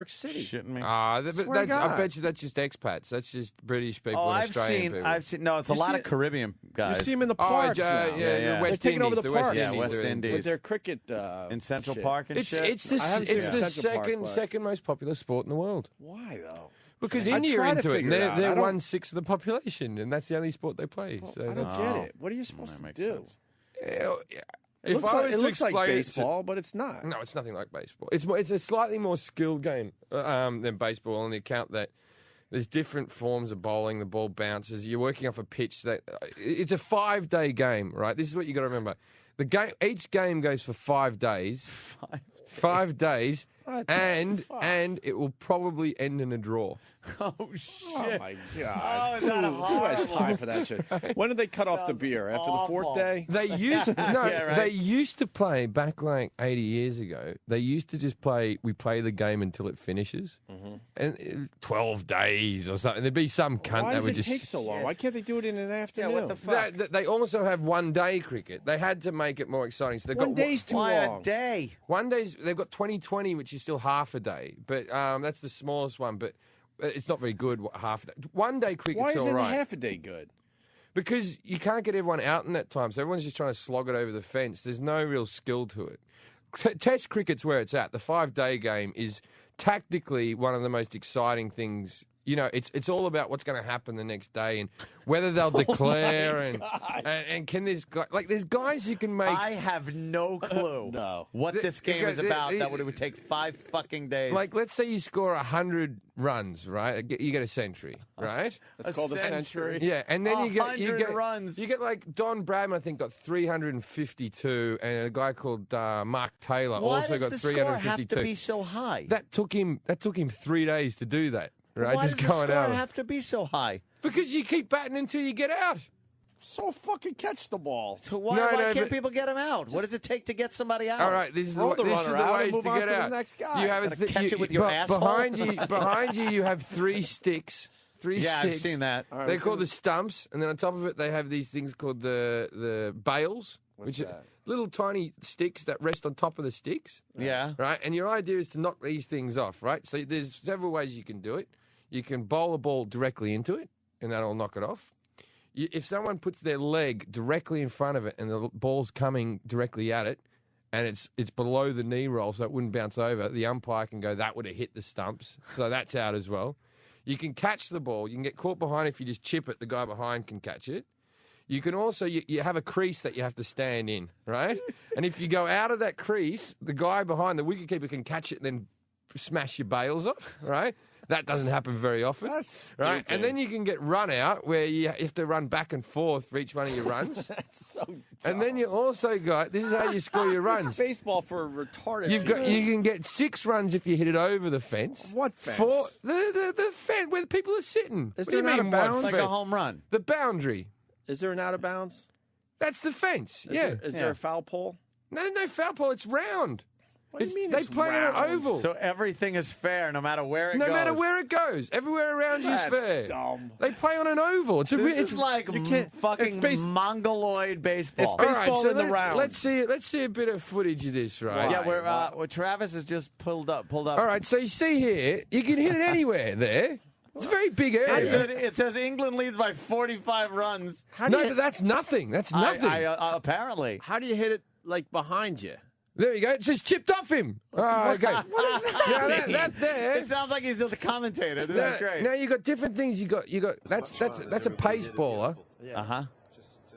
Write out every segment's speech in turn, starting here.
City. Shitting me. I bet you that's just expats. That's just British people and Australian people. I've seen. No, it's a lot of Caribbean guys. You see them in the parks now. Yeah. They're taking over the parks. Yeah, West Indies. With their cricket in Central shit. Park and shit. It's the second most popular sport in the world. Why though? Because India are into it. They're 1/6 of the population, and that's the only sport they play. Well, so I don't get it. What are you supposed to do? It looks like baseball, but it's not. No, it's nothing like baseball. It's a slightly more skilled game than baseball on the account that there's different forms of bowling. The ball bounces. You're working off a pitch. It's a 5-day game, right? This is what you got to remember. Each game goes for 5 days. 5 days, and it will probably end in a draw. Oh, shit. Oh, my God. Oh, is that Who has time for that shit? When did they cut off the beer? After the fourth day? They used to play back like 80 years ago. They used to just play the game until it finishes. And 12 days or something. There'd be some cunt Why that does would it just... take so long? Why can't they do it in an afternoon? what the fuck? They also have 1 day cricket. They had to make it more exciting. So they've got 1 day's too long. A day? 1 day's... They've got 2020, which is still half a day. But that's the smallest one. But it's not very good, half a day. 1 day cricket's all right. Why isn't half a day good? Because you can't get everyone out in that time, so everyone's just trying to slog it over the fence. There's no real skill to it. Test cricket's where it's at. The 5-day game is tactically one of the most exciting things. You know, it's all about what's going to happen the next day and whether they'll declare and can this guy there's guys you can make. I have no clue what this game is about. That would take 5 fucking days. Like, let's say you score 100 runs, right? You get a century, right? That's called a century. Yeah, and then you get runs. You get like Don Bradman, I think, got 352, and a guy called Mark Taylor also got 352. Why does the score have to be so high? That took him 3 days to do that. Right, why just does going the score out. have to be so high? Because you keep batting until you get out. So fucking catch the ball. So why can't people get him out? What does it take to get somebody out? All right, this is the ways to get out. The next guy. You have catch it with your asshole. Behind you, you have 3 sticks. Yeah, I've seen that. They're called the stumps, and then on top of it, they have these things called the bails, which are little tiny sticks that rest on top of the sticks. Yeah. Right, and your idea is to knock these things off, right? So there's several ways you can do it. You can bowl a ball directly into it, and that'll knock it off. If someone puts their leg directly in front of it and the ball's coming directly at it, and it's below the knee roll so it wouldn't bounce over, the umpire can go, that would have hit the stumps. So that's out as well. You can catch the ball. You can get caught behind. If you just chip it, the guy behind can catch it. You can also, you have a crease that you have to stand in, right? And if you go out of that crease, the guy behind, the wicketkeeper, can catch it and then smash your bails off, right? That doesn't happen very often. That's right. And then you can get run out where you have to run back and forth for each one of your runs. That's so dumb. And then you also got, this is how you score your runs. It's baseball for retarded. You can get 6 runs if you hit it over the fence. What fence? The fence where the people are sitting. Is What do you there an mean, out of bounds? Like a home run. The boundary. Is there an out of bounds? That's the fence. Is there a foul pole? No foul pole. It's round. What do you mean They it's play round? on an oval. So everything is fair no matter where it goes. No matter where it goes. Everywhere around you is fair. That's dumb. They play on an oval. It's like fucking mongoloid baseball. It's baseball in the round. Let's see a bit of footage of this, right? Yeah, where Travis has just pulled up. All right, so you see here, you can hit it anywhere there. It's a very big area. It says England leads by 45 runs. No, that's nothing. That's nothing. Apparently. How do you hit it like behind you? There you go. It says chipped off him. Oh, okay. What is that? Now, that there. It sounds like he's the commentator. That's great. Now you got different things. You got. That's a pace baller.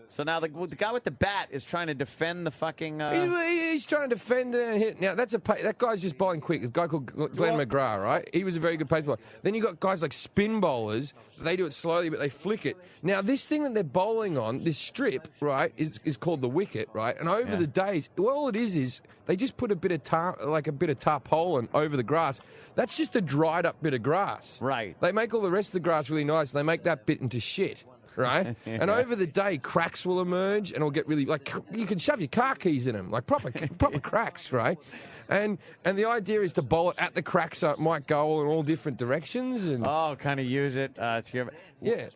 So now the guy with the bat is trying to defend the fucking. He's trying to defend it and hit. Now that guy's just bowling quick. A guy called Glenn McGrath, right? He was a very good pace bowler. Then you got guys like spin bowlers. They do it slowly, but they flick it. Now this thing that they're bowling on, this strip, right, is called the wicket, right? And over the days, all it is they just put a bit of tarpaulin over the grass. That's just a dried up bit of grass, right? They make all the rest of the grass really nice, and they make that bit into shit. Right? And over the day, cracks will emerge and it'll get really, like, you can shove your car keys in them, like proper cracks, right? And the idea is to bowl it at the cracks so it might go in all different directions. And kind of use it to give it. Yeah.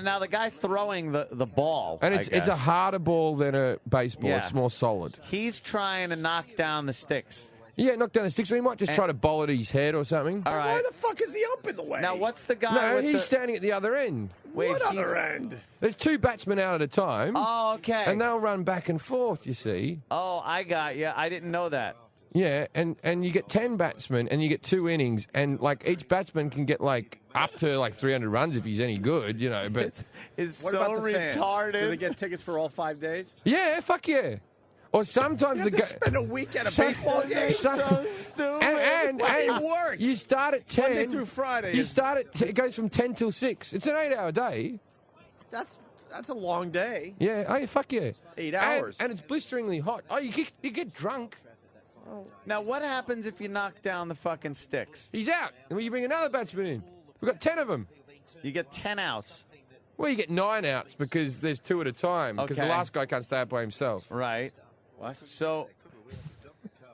Now, the guy throwing the ball. And it's a harder ball than a baseball. Yeah. It's more solid. He's trying to knock down the sticks. Yeah, knock down the sticks. So he might just try to bowl at his head or something. All right. Why the fuck is the ump in the way? Now, what's the guy? No, with he's standing at the other end. Wait, what other end? There's 2 batsmen out at a time. Oh, okay. And they'll run back and forth, you see. Oh, I got you. I didn't know that. Yeah, and you get 10 batsmen and you get 2 innings, and like each batsman can get like up to like 300 runs if he's any good, you know. But it's What so about the fans? retarded. Do they get tickets for all 5 days? yeah, fuck yeah. Or sometimes You the have to spend a week at a baseball game. so stupid. and It works. you start at 10 Monday through Friday. You start at it goes from 10 till 6. It's an 8-hour day. That's a long day. Yeah, oh yeah, fuck yeah. 8 hours. And it's blisteringly hot. Oh, you get drunk. Now, what happens if you knock down the fucking sticks? He's out. And when you bring another batsman in, we've got 10 of them. You get 10 outs. Well, you get 9 outs because there's 2 at a time because the Okay. last guy can't stay up by himself. Right. What?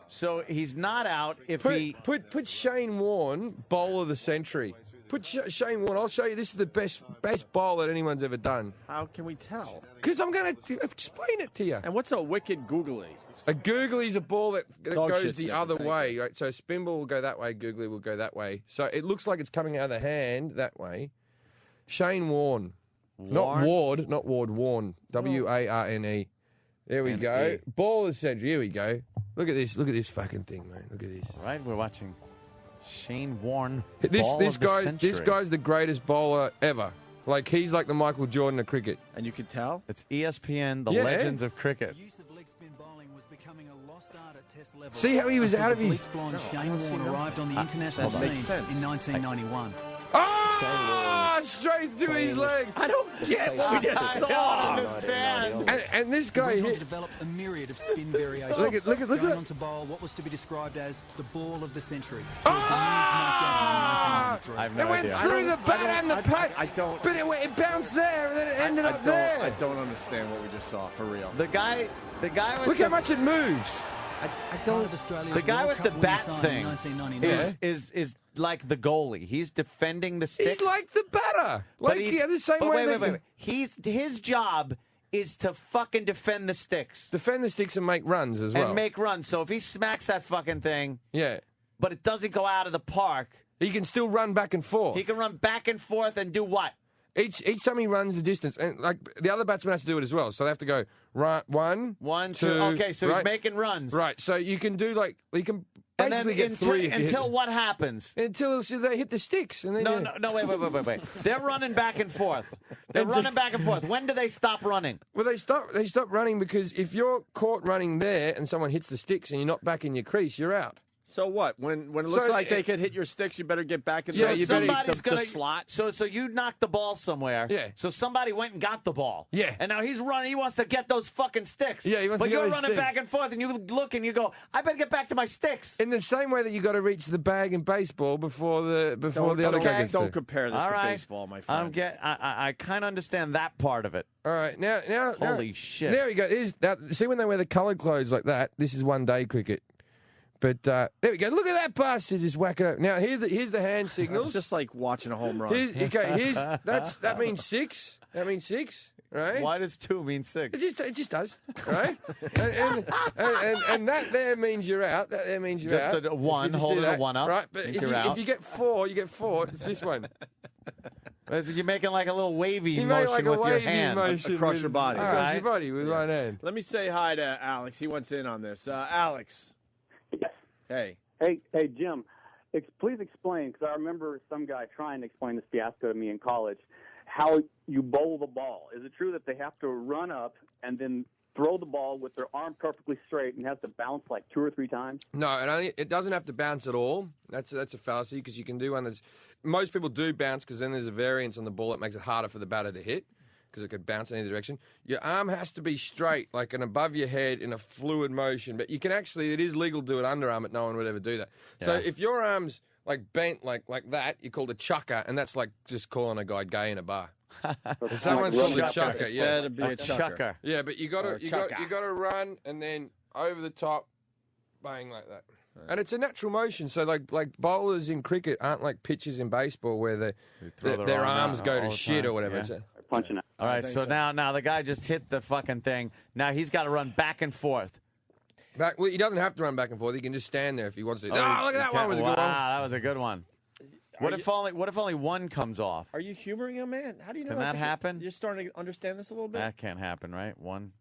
So he's not out if he... Put Shane Warne bowler of the century. Put Shane Warne. I'll show you. This is the best bowler that anyone's ever done. How can we tell? Because I'm going to explain it to you. And what's a wicked googly? A googly is a ball that Dog goes shit's the it, other thank way. you. Right? So spin ball will go that way, googly will go that way. So it looks like it's coming out of the hand that way. Shane Warne. Not Ward, Warne. Warne. There we go. N-E. Ball of the century. Here we go. Look at this. Look at this fucking thing, man. Look at this. All right, we're watching Shane Warne. This ball of the century. This guy's the greatest bowler ever. Like he's like the Michael Jordan of cricket. And you can tell? It's ESPN, the Yeah. legends of cricket. Use of leg spin bowling was becoming a lost art at Test level. See how he was out of his... Bleach-blonde Shane Warne arrived on the international that scene makes sense. in 1991. Ah! Straight through his leg. I don't get what we just saw. And this guy Went on to hit. develop a myriad of spin variations. Look at Going that. on to bowl what was to be described as the ball of the century. Ah! I have It no went idea. through the bat and the pad. I don't. But it bounced there and then it ended up there. I don't understand what we just saw, for real. The guy with Look how much it moves. the guy with the bat thing is like the goalie. He's defending the sticks. He's like the batter. Like he's- the same but way. wait. His job is to fucking defend the sticks Defend the sticks and make runs as well. and make runs. So if he smacks that fucking thing, Yeah. but it doesn't go out of the park, He can still run back and forth. he can run back and forth and do what? Each time he runs the distance, and like the other batsman has to do it as well. So they have to go right, one, Two. Okay, so right, he's making runs. right. So you can do you can And then basically get 3 if you hit until them. what happens? Until they hit the sticks, and then No, wait. They're running back and forth. They're running back and forth. When do they stop running? Well, they stop running because if you're caught running there and someone hits the sticks and you're not back in your crease, you're out. So what? When it looks So like they could hit your sticks, you better get back in Yeah, the, you better- somebody's the gonna slot. So you knocked the ball somewhere. Yeah. So somebody went and got the ball. Yeah. And now he's running. He wants to get those fucking sticks. Yeah, he wants but to get you're those running sticks. back and forth, and you look and you go, I better get back to my sticks. In the same way that you got to reach the bag in baseball before the other guy gets Don't to. compare this All to right. baseball, my friend. I kind of understand that part of it. All right, now, Holy shit. There we go. See when they wear the coloured clothes like that? This is one-day cricket. But there we go. Look at that bastard just whack it up. Now here's the hand signals. It's just like watching a home run. That means 6. That means 6, right? Why does 2 mean 6? It just does, right? and that there means you're out. That there means you're Just out. a If you 1, just do holding that, a 1 up, right? But means if you're you, out. if you get 4, It's this one. You're making like a little wavy You motion make like a with your wavy hand. motion Across with- your body. Across Right. your body with one hand. Let me say hi to Alex. He wants in on this. Alex. Yes. Hey. Hey, Jim. Please explain, because I remember some guy trying to explain this fiasco to me in college, how you bowl the ball. Is it true that they have to run up and then throw the ball with their arm perfectly straight and have to bounce like 2 or 3 times? No, it doesn't have to bounce at all. That's a fallacy because you can do one that's... Most people do bounce because then there's a variance on the ball that makes it harder for the batter to hit because it could bounce in any direction. Your arm has to be straight, like and above your head in a fluid motion. But you can actually... It is legal to do it underarm, but no one would ever do that. Yeah. So if your arm's like bent like that, you're called a chucker, and that's like just calling a guy gay in a bar. Someone's called a chucker. It's Yeah. better to be a chucker. Yeah, but you got to run and then over the top, bang like that. And it's a natural motion. So like bowlers in cricket aren't like pitchers in baseball where their arms go to shit or whatever. Yeah. Punching it. All right, so now the guy just hit the fucking thing. Now he's got to run back and forth. Well, he doesn't have to run back and forth. He can just stand there if he wants to. Look at that one. Was a good one. Wow, that was a good one. What if only one comes off? Are you humoring him, man? How do you know Can that happen? You're starting to understand this a little bit? That can't happen, right? One.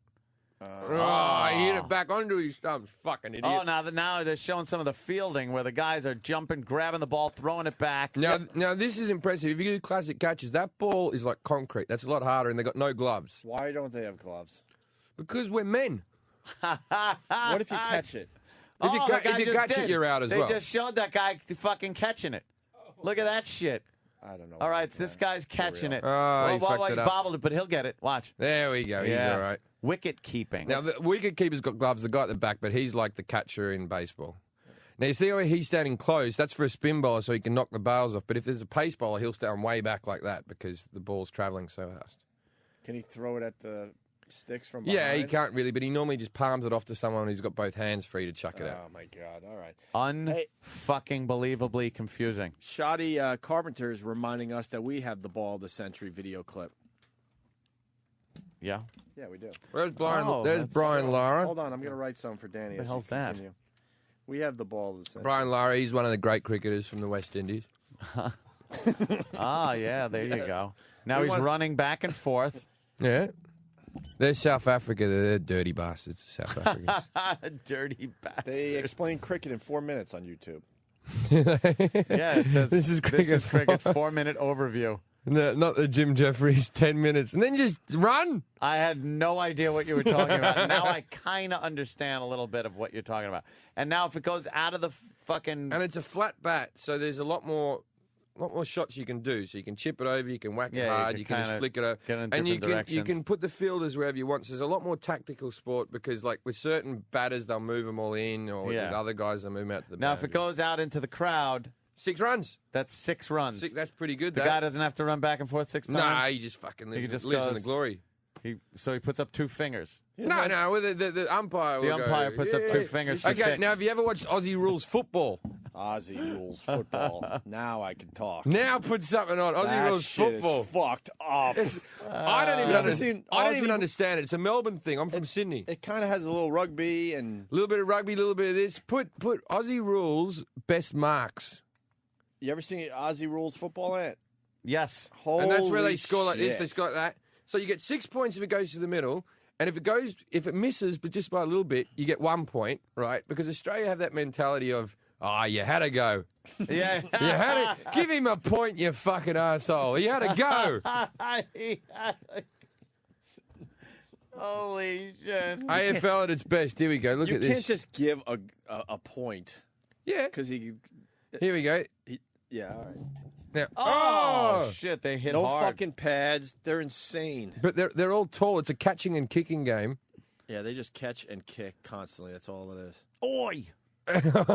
He hit it back onto his stumps. Fucking idiot. Oh, now they're showing some of the fielding where the guys are jumping, grabbing the ball, throwing it back. Now this is impressive. If you do classic catches, that ball is like concrete. That's a lot harder, and they got no gloves. Why don't they have gloves? Because we're men. What if you catch it? If you catch it, you're out as well. They just showed that guy fucking catching it. Look at that shit. I don't know. All right, so this guy's catching it. Oh, he fucked it up. Bobbled it, but he'll get it. Watch. There we go. He's all right. Wicket keeping. Now, the wicket keeper's got gloves, the guy at the back, but he's like the catcher in baseball. Now, you see how he's standing close? That's for a spin bowler so he can knock the bails off. But if there's a pace bowler, he'll stand way back like that because the ball's travelling so fast. Can he throw it at the sticks from behind? Yeah, he can't really, but he normally just palms it off to someone who's got both hands free to chuck it out. Oh, my God. All right. Unfucking-believably confusing. Shoddy Carpenter is reminding us that we have the Ball of the Century video clip. Yeah? Yeah, we do. There's Brian Lara. Hold on, I'm going to write something for Danny. What the hell's that? We have the Ball of the Century. Brian Lara, he's one of the great cricketers from the West Indies. Yeah, there you go. Now he's running back and forth. Yeah. They're South Africa. They're dirty bastards, South Africans. Dirty bastards. They explain cricket in 4 minutes on YouTube. Yeah, it says this is cricket 4-minute overview. No, not the Jim Jefferies 10 minutes. And then just run. I had no idea what you were talking about. Now I kind of understand a little bit of what you're talking about. And now if it goes out of the fucking... And it's a flat bat, so there's a lot more shots you can do. So you can chip it over, you can whack it hard, you can just flick it over. And you can put the fielders wherever you want. So there's a lot more tactical sport because like with certain batters, they'll move them all in, or with other guys, they'll move them out to the Now, if it goes out into the crowd... 6 runs. That's 6 runs. That's pretty good. The guy doesn't have to run back and forth 6 times? Nah, he just fucking lives in the glory. So he puts up 2 fingers. No, the umpire The umpire puts up 2 fingers for 6. Now, have you ever watched Aussie Rules Football? Aussie Rules Football. Now I can talk. Now put something on. Aussie Rules Football. Is fucked up. I don't even understand it. It's a Melbourne thing. I'm from Sydney. It kind of has a little rugby and... A little bit of rugby, a little bit of this. Put Aussie Rules best marks. You ever seen Aussie Rules Football, Ant? Yes. Holy and that's where they score like this. shit. They score like that. So you get 6 points if it goes to the middle. And if it misses, but just by a little bit, you get 1 point, right? Because Australia have that mentality of, you had to go. Yeah. You had to give him a point, you fucking asshole. He had to go. Holy shit. AFL at its best. Here we go. Look at this. You can't just give a point. Yeah. Because he... Here we go. Yeah, all right. Now, Oh, shit, they hit no hard. fucking pads. They're insane. But they're all tall. It's a catching and kicking game. Yeah, they just catch and kick constantly. That's all it is. Oi!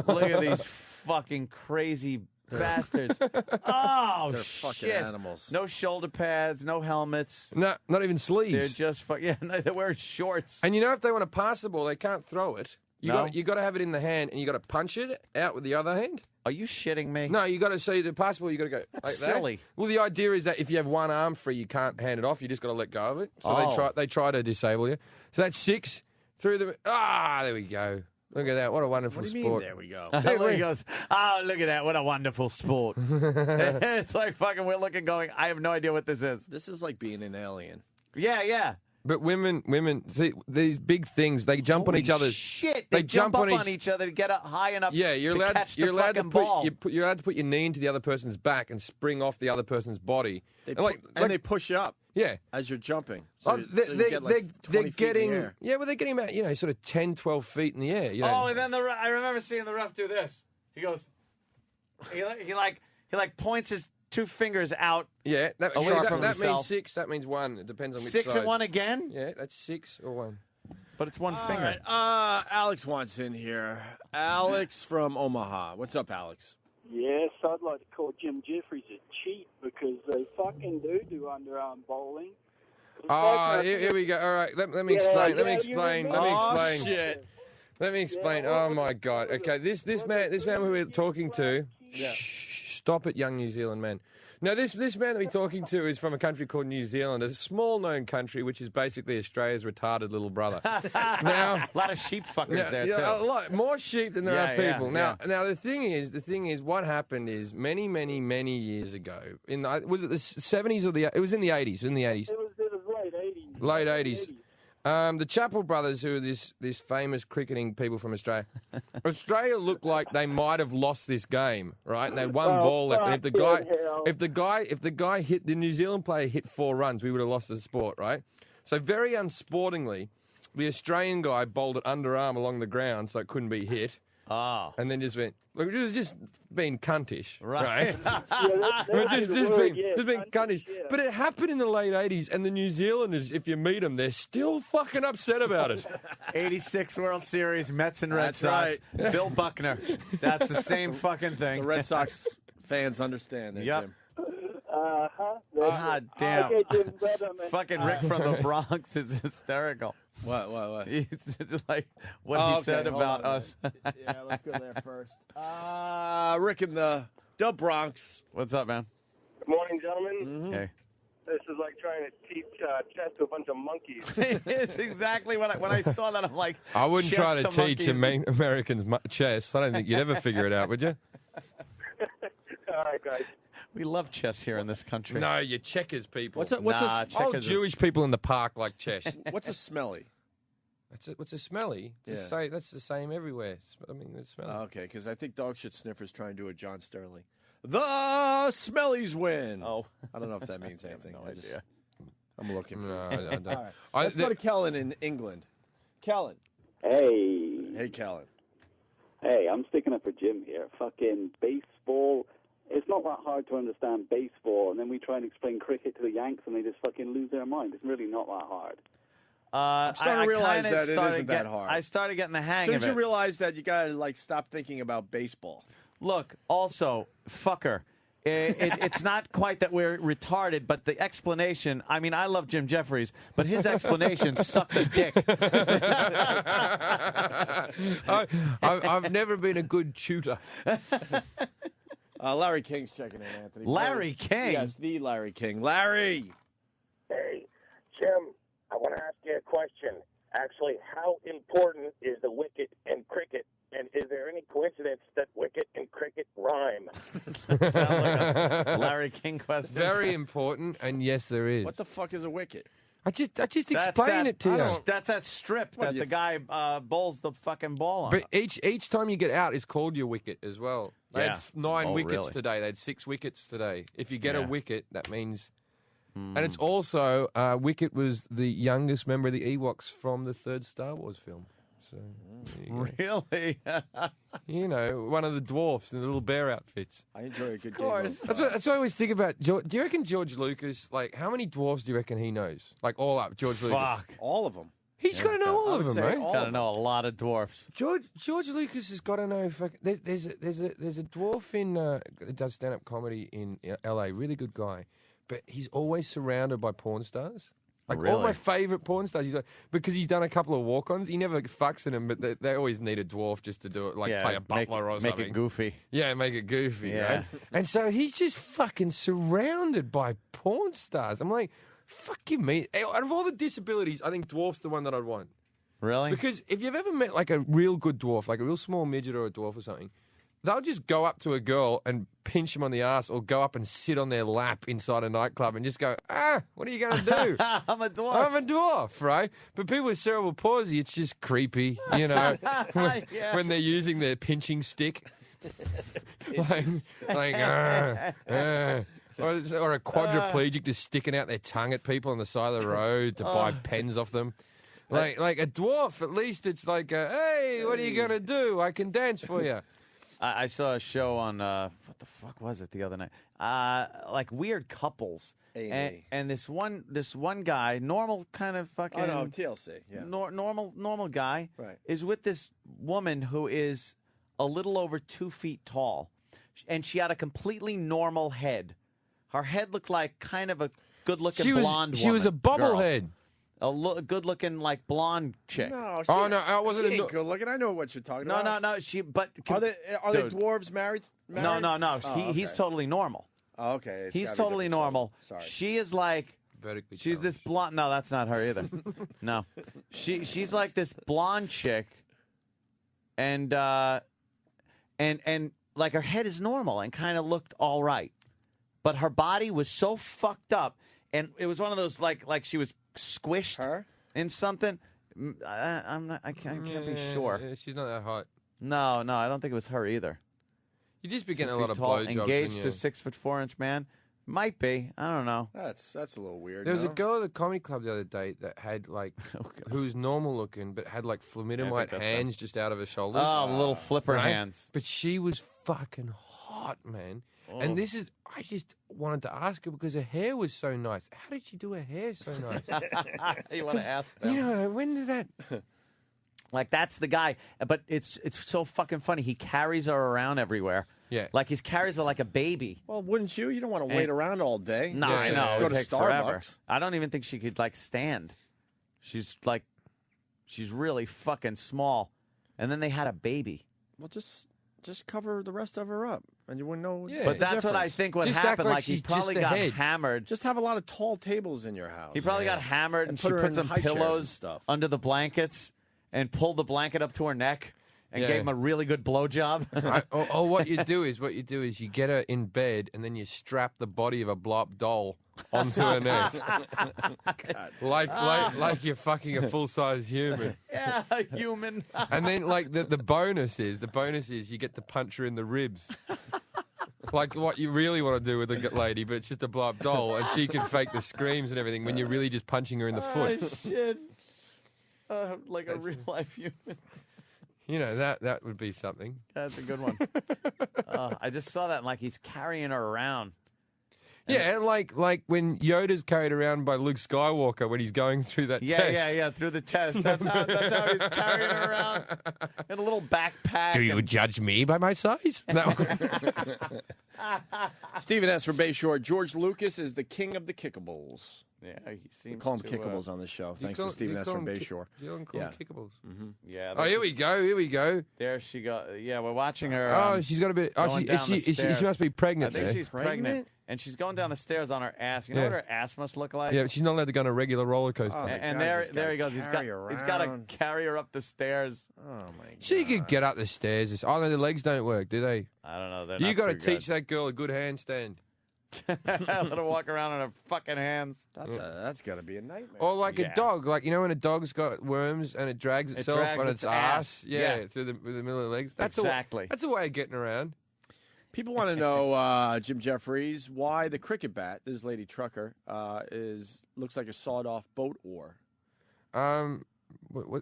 Look at these fucking crazy bastards. Oh, They're shit. fucking animals. No shoulder pads, no helmets. No, not even sleeves. They're just they're wearing shorts. And you know if they want to pass the ball, they can't throw it. You No? got to have it in the hand, and you got to punch it out with the other hand. Are you shitting me? No, you got to see the pass ball. You got to go That's like silly. that. Well, the idea is that if you have one arm free, you can't hand it off. You just got to let go of it. So they try to disable you. So that's 6 through the. There we go. Look at that. What a wonderful What do you sport. mean? There we go. He goes, look at that. What a wonderful sport. It's like fucking we're looking going, I have no idea what this is. This is like being an alien. Yeah. But women, see these big things. They jump on each other. Shit, they jump up on each other to get up high enough. Yeah, you're to allowed. catch You're the allowed to fucking ball. you're allowed to put your knee into the other person's back and spring off the other person's body. They push you up. Yeah, as you're jumping. So, they're you get like 20 feet getting. in the air. Yeah, well, they're getting about sort of 10, 12 feet in the air. You know? Oh, and then I remember seeing the ref do this. He goes, he like points his 2 fingers out. Yeah, that from means 6. That means 1. It depends on which 6 side. and 1 again. Yeah, that's 6 or 1. But it's 1 finger. Right. Alex wants in here. Alex from Omaha. What's up, Alex? Yes, I'd like to call Jim Jefferies a cheat because they fucking do underarm bowling. Oh, here we go. All right, let me explain. Let me explain. Oh, shit. Let me explain. Oh my God. Okay, this man who we're talking to. Stop it, young New Zealand men. Now, this man that we're talking to is from a country called New Zealand, a small-known country, which is basically Australia's retarded little brother. Now, a lot of sheep fuckers there, too. A lot more sheep than there are people. Now, the thing is, what happened is many, many, many years ago, was it the 70s or it was in the 80s? In the 80s. It was late 80s. Late 80s. The Chappell brothers, who are this famous cricketing people from Australia, Australia looked like they might have lost this game, right? And they had one ball left, and if the guy hit the New Zealand player hit 4 runs, we would have lost the sport, right? So very unsportingly, the Australian guy bowled it underarm along the ground, so it couldn't be hit. Oh. And then just went, look, it was just being cuntish, right? Just being cuntish. But it happened in the late 80s, and the New Zealanders, if you meet them, they're still fucking upset about it. 86 World Series, Mets and Red That's Sox. right. Bill Buckner. That's the same fucking thing. The Red Sox fans understand that, Yep. Jim. God damn. Okay, Jim, brother, man. Fucking Rick from the Bronx is hysterical. What? He's like what he said hold about on a us. Yeah, let's go there first. Rick in the Bronx. What's up, man? Good morning, gentlemen. Mm-hmm. Hey. This is like trying to teach chess to a bunch of monkeys. It's exactly what when I saw that, I'm like, I wouldn't chess try to teach monkeys. Americans chess. I don't think you'd ever figure it out, would you? All right, guys. We love chess here in this country. No, you checkers people. What's Nah, a Old checkers is- Jewish people in the park like chess. what's a smelly? What's a smelly? Just say that's the same everywhere. I mean, it's smelly. Okay, because I think Dog Shit Sniffer's trying to do a John Sterling. The Smellies win. Oh. I don't know if that means anything. no idea. I'm looking for No, it. I don't. All right. Let's go to Kellen in England. Kellen. Hey, Kellen. hey, I'm sticking up for Jim here. Fucking baseball. It's not that hard to understand baseball, and then we try and explain cricket to the Yanks, and they just fucking lose their mind. It's really not that hard. I'm starting to realize kinda that it started isn't that hard. I started getting the hang As soon of as you it. realize that, you gotta stop thinking about baseball. Look, also, fucker. It's not quite that we're retarded, but the explanation. I mean, I love Jim Jefferies, but his explanation sucked a dick. I've never been a good tutor. Larry King's checking in, Anthony. Larry King? Yes, the Larry King. Larry! Hey, Jim, I want to ask you a question. Actually, how important is the wicket and cricket? And is there any coincidence that wicket and cricket rhyme? Sounds like a Larry King question. Very important, and yes, there is. What the fuck is a wicket? I just That's explain that- it to you. That's that strip What, that you the guy bowls the fucking ball on. But each time you get out is called your wicket as well. They Yeah. had 9 Oh, wickets really? today. They had 6 wickets today. If you get a Yeah. wicket, that means. And it's also Wicket was the youngest member of the Ewoks from the 3rd Star Wars film. So there you go. Really? You know, one of the dwarfs in the little bear outfits. I enjoy a good course. game. That's what I always think about. Do you reckon George Lucas? Like, how many dwarfs do you reckon he knows? Like all up, George Lucas. Fuck. All of them. He's got to know all I of would them, say right? all- Gotta know a lot of dwarfs. George Lucas has got to know. There's a dwarf in that does stand up comedy in L.A. Really good guy, but he's always surrounded by porn stars. Like all Really? my favourite porn stars, he's like, because he's done a couple of walk-ons. He never fucks in them, but they always need a dwarf just to do it, like play a butler or something. Make it goofy. Yeah, make it goofy. Yeah. Right? And so he's just fucking surrounded by porn stars. I'm like, fuck you, me. Out of all the disabilities, I think dwarf's the one that I'd want. Really? Because if you've ever met like a real good dwarf, like a real small midget or a dwarf or something, they'll just go up to a girl and pinch him on the ass or go up and sit on their lap inside a nightclub and just go, what are you going to do? I'm a dwarf. I'm a dwarf, right? But people with cerebral palsy, it's just creepy, you know, Yeah. when they're using their pinching stick. Or a quadriplegic just sticking out their tongue at people on the side of the road to buy pens off them. Like a dwarf, at least it's like, hey, what are you going to do? I can dance for you. I saw a show on what the fuck was it the other night? Like weird couples, A&E. and this one guy, normal kind of fucking. Oh, no, TLC. Yeah. Normal guy, Right. is with this woman who is a little over 2 feet tall, and she had a completely normal head. Her head looked like kind of a good-looking blonde woman. She was a bobblehead. A good-looking, like, blonde chick. No, I wasn't she ain't good looking. I know what you're talking about. No. But Are they dwarves married? No. Oh, He's totally normal. Oh, okay. He's totally normal. Sorry. She is like Vertically she's this blonde. No, that's not her either. No, she's like this blonde chick, and like her head is normal and kind of looked all right, but her body was so fucked up, and it was one of those like she was squished in something. I can't be sure. Yeah, she's not that hot. No, I don't think it was her either. You just be getting a lot of tall, blowjobs. Engaged to a 6'4" man. Might be. I don't know. That's a little weird. There was a girl at the comedy club the other day that had like, who was normal looking, but had like flaminamite hands just out of her shoulders. Oh, little flipper hands. But she was fucking hot, man. Oh. And I just wanted to ask her because her hair was so nice. How did she do her hair so nice? You want to ask them? You know, when did that? Like, that's the guy. But it's so fucking funny. He carries her around everywhere. Yeah. Like, he carries her like a baby. Well, wouldn't you? You don't want to wait around all day. No, Just I know. Go It to would take Starbucks. forever. I don't even think she could, like, stand. She's really fucking small. And then they had a baby. Well, just cover the rest of her up, and you wouldn't know. Yeah. But the that's what I difference. think what Just happened. act like Like, he she's probably just a got head. hammered. Just have a lot of tall tables in your house. He probably got hammered, and she put her put in some high chairs and pillows stuff. under the blankets and pulled the blanket up to her neck and Yeah. gave him a really good blowjob. Or what you do is you get her in bed and then you strap the body of a blow-up doll onto her neck, like you're fucking a full-size human. Yeah, human. And then like the bonus is you get to punch her in the ribs. Like what you really want to do with a lady, but it's just a blow-up doll, and she can fake the screams and everything when you're really just punching her in the foot. Oh, shit. Like a real-life human. You know, that would be something. That's a good one. I just saw that, and like he's carrying her around. Yeah, and like when Yoda's carried around by Luke Skywalker when he's going through that test. Yeah, through the test. That's how he's carrying her around in a little backpack. Do you judge me by my size? No. Stephen S. from Bayshore. George Lucas is the king of the kickables. Yeah, he seems We call him to, kickables on the show. Thanks to Stephen S. from Bayshore. You don't call them kickables. Yeah. Oh, here we go. There she go. Yeah, we're watching her. Oh, she's got a bit. Oh, going down the she stairs. must be pregnant. I think there. she's pregnant. And she's going down the stairs on her ass. You know Yeah. what her ass must look like? Yeah, but she's not allowed to go on a regular roller coaster. Oh, And the guy's there just he gotta goes. He's got to around. carry her up the stairs. Oh my god. She could get up the stairs. Oh no, the legs don't work, do they? I don't know. They're You not got to too teach that girl a good handstand. Let her walk around on her fucking hands. That's got to be a nightmare. Or like Yeah. a dog, like you know when a dog's got worms and it drags itself drags on its its ass. ass, yeah, Yeah. through the middle of the legs. That's Exactly. That's a way of getting around. People want to know, Jim Jefferies, why the cricket bat, this lady trucker, looks like a sawed-off boat oar.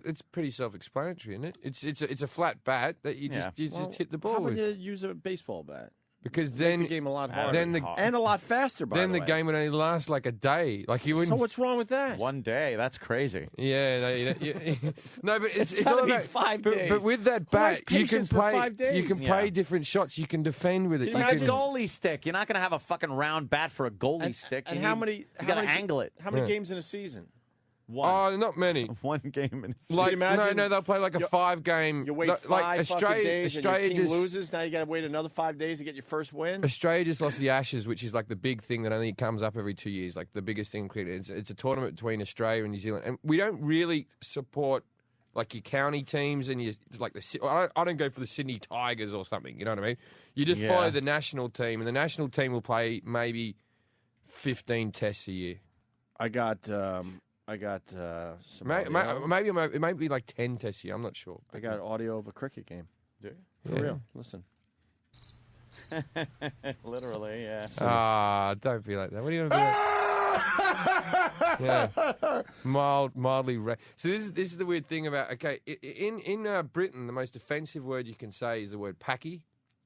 It's pretty self-explanatory, isn't it? It's a flat bat that you just Well, hit the How ball about with. you use a baseball bat? Because Make then the game a lot harder. then and a lot faster, by then the the way. game would only last like a day. Like you wouldn't. So what's wrong with that? One day. That's crazy. Yeah, no, but it's gotta all be about 5 but, days. But with that Who has bat, you can patience for play. 5 days? You can Yeah. play different shots. You can defend with it. It's You like a can- goalie stick. You're not going to have a fucking round bat for a goalie stick. And You how need- many? You how got to many- angle it. How many Yeah. games in a season? One. Oh, not many. One game in a season. Like imagine no, they'll play like a 5-game. You wait like 5 fucking days, and your team just loses. Now you got to wait another 5 days to get your first win. Australia just lost the Ashes, which is like the big thing that only comes up every 2 years, like the biggest thing in cricket. It's a tournament between Australia and New Zealand, and we don't really support like your county teams and you like I don't go for the Sydney Tigers or something. You know what I mean? You just follow the national team, and the national team will play maybe 15 tests a year. I got some audio. Maybe it might be like 10 tests a year. I'm not sure. I got audio of a cricket game. Do For real. Listen. Literally, yeah. Don't be like that. What are you going to be like? Yeah. Mildly. So this is the weird thing about. Okay, in Britain, the most offensive word you can say is the word "packy."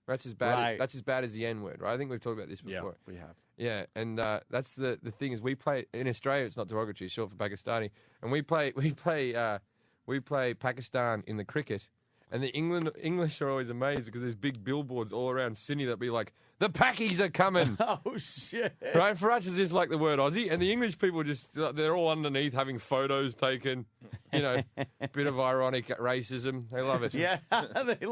That's as bad. Right. That's as bad as the N word, right? I think we've talked about this before. Yeah, we have. Yeah, and that's the thing is we play in Australia. It's not derogatory, it's short for Pakistani, and we play Pakistan in the cricket, And the English are always amazed because there's big billboards all around Sydney that be like, the Packies are coming. Oh, shit. Right? For us, it's just like the word Aussie. And the English people they're all underneath having photos taken. You know, bit of ironic racism. They love it. Yeah, they